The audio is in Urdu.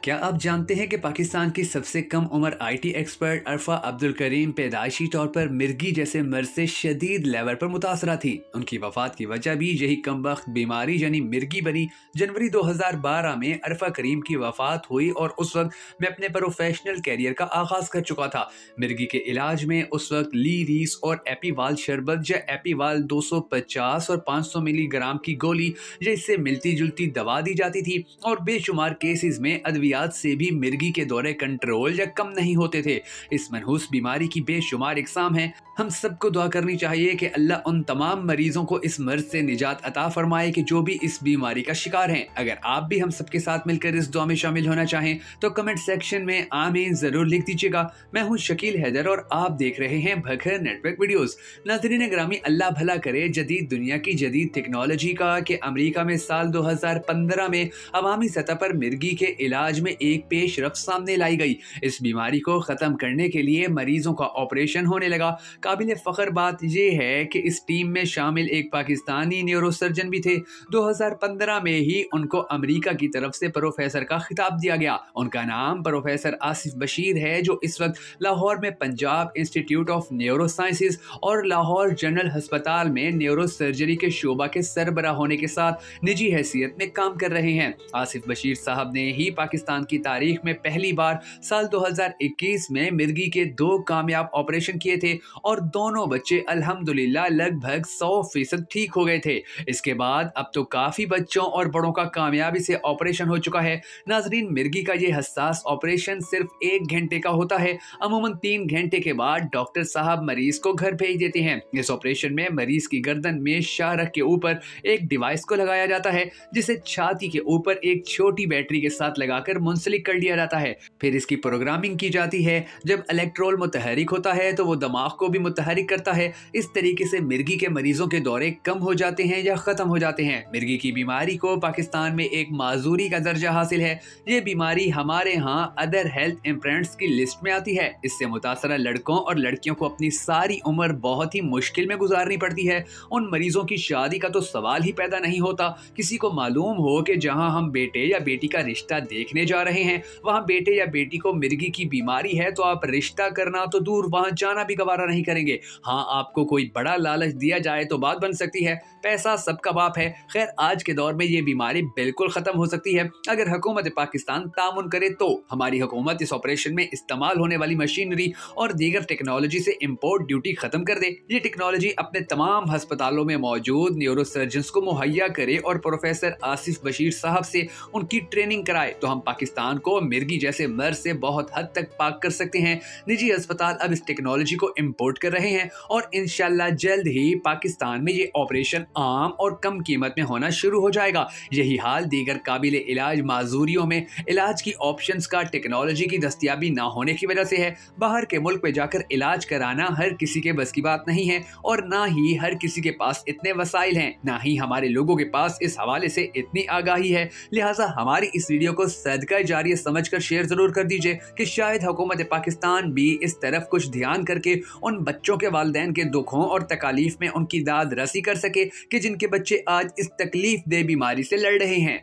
کیا آپ جانتے ہیں کہ پاکستان کی سب سے کم عمر آئی ٹی ایکسپرٹ عرفہ عبدالکریم پیدائشی طور پر مرگی جیسے مرض سے شدید لیول پر متاثرہ تھی؟ ان کی وفات کی وجہ بھی یہی کم وقت بیماری یعنی مرگی بنی۔ جنوری 2012 میں عرفہ کریم کی وفات ہوئی اور اس وقت میں اپنے پروفیشنل کیریئر کا آغاز کر چکا تھا۔ مرگی کے علاج میں اس وقت لی ریس اور ایپی وال شربت یا ایپی وال 250 اور 500 ملی گرام کی گولی یا اس سے ملتی جلتی دوا دی جاتی تھی، اور بے شمار کیسز میں ادویات سے بھی مرگی کے دورے کنٹرول یا کم نہیں ہوتے تھے۔ اس منحوس بیماری کی بے شمار اقسام ہیں۔ ہم سب کو دعا کرنی چاہیے کہ اللہ ان تمام مریضوں کو اس مرض سے نجات عطا فرمائے کہ جو بھی اس بیماری کا شکار ہیں۔ اگر آپ بھی ہم سب کے ساتھ مل کر اس دعا میں شامل ہونا چاہیں تو کمنٹ سیکشن میں آمین ضرور لکھ دیجیے گا۔ میں ہوں شکیل حیدر اور آپ دیکھ رہے ہیں بھکھر نیٹ ورک ویڈیوز۔ ناظرین گرامی، اللہ بھلا کرے جدید دنیا کی جدید ٹیکنالوجی کا کہ امریکہ میں سال 2015 میں عوامی سطح پر مرگی کے علاج میں ایک پیش رفت سامنے لائی گئی۔ اس بیماری کو ختم کرنے کے لیے مریضوں کا آپریشن ہونے لگا۔ قابل فخر بات یہ ہے کہ اس ٹیم میں شامل ایک پاکستانی نیورو سرجن بھی تھے۔ 2015 میں ہی ان کو امریکہ کی طرف سے پروفیسر کا خطاب دیا گیا۔ ان کا نام پروفیسر آصف بشیر ہے، جو اس وقت لاہور میں Punjab institute of neuro sciences اور لاہور جنرل ہسپتال میں نیورو سرجری کے شعبہ کے سربراہ ہونے کے ساتھ نجی حیثیت میں کام کر رہے ہیں۔ آصف بشیر صاحب نے ہی پاکستان کی تاریخ میں پہلی بار سال 2021 میں مرگی کے 2 کامیاب آپریشن کیے تھے، اور دونوں بچے الحمدللہ لگ بھگ 100% ٹھیک ہو گئے تھے۔ اس کے بعد اب تو کافی بچوں اور بڑوں کا کامیابی سے آپریشن ہو چکا ہے۔ ناظرین، مرگی کا یہ حساس آپریشن صرف 1 گھنٹے کا ہوتا ہے۔ عموماً 3 گھنٹے کے بعد ڈاکٹر صاحب مریض کو گھر بھیج دیتے ہیں۔ اس آپریشن میں مریض کی گردن میں شاہراہ کے اوپر ایک ڈیوائس کو لگایا جاتا ہے، جسے چھاتی کے اوپر ایک چھوٹی بیٹری کے ساتھ لگا کر منسلک کر لیا جاتا ہے۔ پھر اس کی پروگرامنگ کی جاتی ہے۔ جب الیکٹرول متحرک ہوتا ہے تو وہ دماغ کو بھی متحرک کرتا ہے۔ اس طریقے سے مرگی کے مریضوں کے دورے کم ہو جاتے ہیں یا ختم ہو جاتے ہیں۔ مرگی کی بیماری کو پاکستان میں ایک معذوری کا درجہ حاصل ہے۔ یہ بیماری ہمارے ہاں ادر ہیلتھ امپیرمنٹس کی لسٹ میں آتی ہے۔ اس سے متاثرہ لڑکوں اور لڑکیوں کو اپنی ساری عمر بہت ہی مشکل میں گزارنی پڑتی ہے۔ ان مریضوں کی شادی کا تو سوال ہی پیدا نہیں ہوتا۔ کسی کو معلوم ہو کہ جہاں ہم بیٹے یا بیٹی کا رشتہ دیکھنے جا رہے ہیں وہاں بیٹے یا بیٹی کو مرگی کی بیماری ہے تو آپ رشتہ کرنا تو دور، وہاں جانا بھی گوارا نہیں کریں گے۔ ہاں، آپ کو کوئی بڑا لالچ دیا جائے تو بات بن سکتی ہے، پیسہ سب کا باپ ہے۔ خیر، آج کے دور میں یہ بیماری بالکل ختم ہو سکتی ہے اگر حکومت پاکستان تعاون کرے تو۔ ہماری حکومت اس آپریشن میں استعمال ہونے والی مشینری اور دیگر ٹیکنالوجی سے امپورٹ ڈیوٹی ختم کر دے۔ یہ ٹیکنالوجی اپنے تمام ہسپتالوں میں موجود نیورو سرجنز کو مہیا کرے اور پروفیسر آصف بشیر صاحب سے ان کی ٹریننگ کرائے تو ہم پاکستان کو مرگی جیسے مرض سے بہت حد تک پاک کر سکتے ہیں۔ نجی ہسپتال اب اس ٹیکنالوجی کو امپورٹ کر رہے ہیں اور انشاءاللہ جلد ہی پاکستان میں یہ آپریشن عام اور کم قیمت میں ہونا شروع ہو جائے گا۔ یہی حال دیگر قابل علاج معذوریوں میں علاج کی آپشنز کا ٹیکنالوجی کی دستیابی نہ ہونے کی وجہ سے ہے۔ باہر کے ملک میں جا کر علاج کرانا ہر کسی کے بس کی بات نہیں ہے، اور نہ ہی ہر کسی کے پاس اتنے وسائل ہیں، نہ ہی ہمارے لوگوں کے پاس اس حوالے سے اتنی آگاہی ہے۔ لہٰذا ہماری اس ویڈیو کو صدقہ جاریہ سمجھ کر شیئر ضرور کر دیجئے کہ شاید حکومت پاکستان بھی اس طرف کچھ دھیان کر کے ان بچوں کے والدین کے دکھوں اور تکالیف میں ان کی داد رسی کر سکے کہ جن کے بچے آج اس تکلیف دہ بیماری سے لڑ رہے ہیں۔